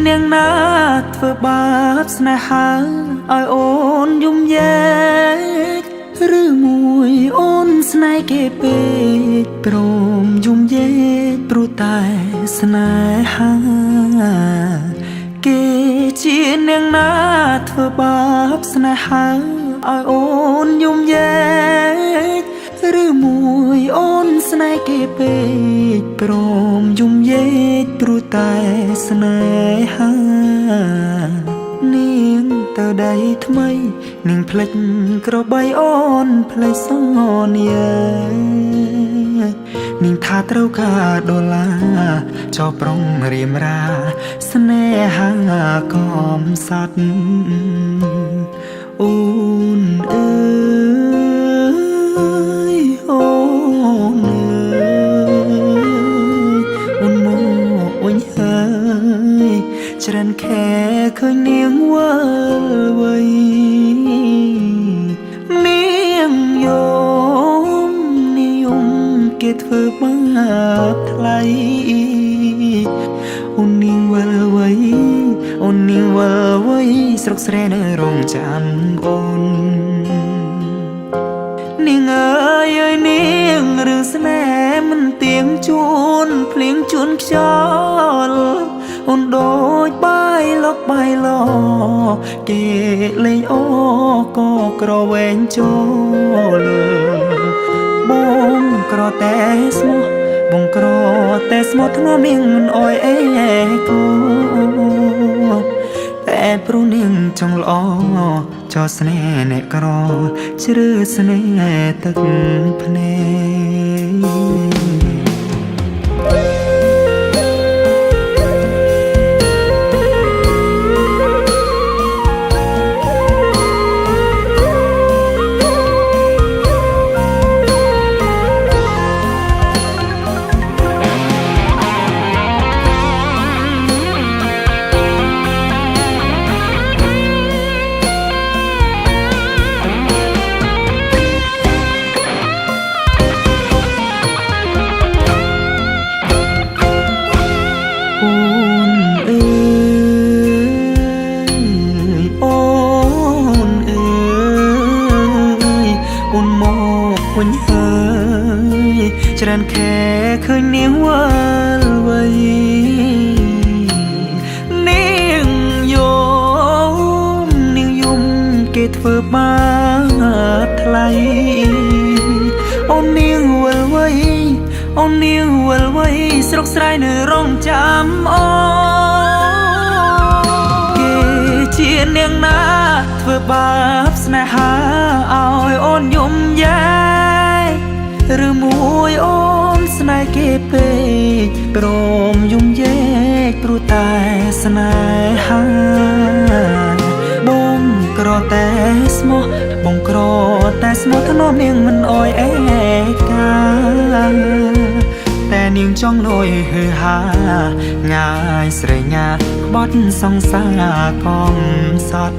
នាងណាធ្វើបាបស្នេហាឲ្យអូនយំយែកឬមួយអូនស្នេហ៍គេពេកព្រមយំយែកព្រោះតែស្នេហាគេជានាងណាធ្វើបាបស្នេហាឲ្យអូនយំយែកឬមួយអូនស្នេហ៍គេពេកព្រមយំយែកព្រោះតែស្នេហានាងទៅដៃថ្មីនាងភ្លេចក្របីអូនភ្លេចសន្យានាងថាត្រូវការដុល្លារចោប្រុងរៀមរាស្នេហាកំសត់អូនអើយអូនអើយអូនមកវិញហើយច្រើនខែឃើញនាងវិលវ័យនាងយំនាងយំគេធ្វើបាបថ្លៃអូននាងវិលវ័យអូននាងវិលវ័យស្រុកស្រែនៅរងចាំអូននាងអើយអើយនាងរឿងស្នេហ៍មិនទៀងជួនភ្លៀងជួនខ្យល់អូនដូចបាយលុកបាយឡគេលេងអូក៏ក្រវែងចូលបងក្រតែស្មោះបងក្រតែស្មោះធ្នមនាងមិនអោយអេគូតែព្រោះនាងចង់ល្អចោស្នេហ៍អ្នកក្រជ្រឺស្នេហ៍ទឹកភ្នែកវិញហើយច្រើនខែឃើញនាងវិលវ័យនាងយំនាងយំគេធ្វើបាបថ្លៃអូននាងវិលវ័យអូននាងវិលវ័យស្រុកស្រែនៅរងចាំអូគេជានាងណាធ្វើបាបស្នេហាឲ្យអូនយំយែឬមួយអូនស្នេហ៍គេពេកព្រមយំយែកព្រោះតែស្នេហាបងក្រតែស្មោះបងក្រតែស្មោះធ្នមនាងមិនអោយអេកាតែនាងចង់លយហឺហាងាយស្រេងាក្បត់សង្សារកំសត់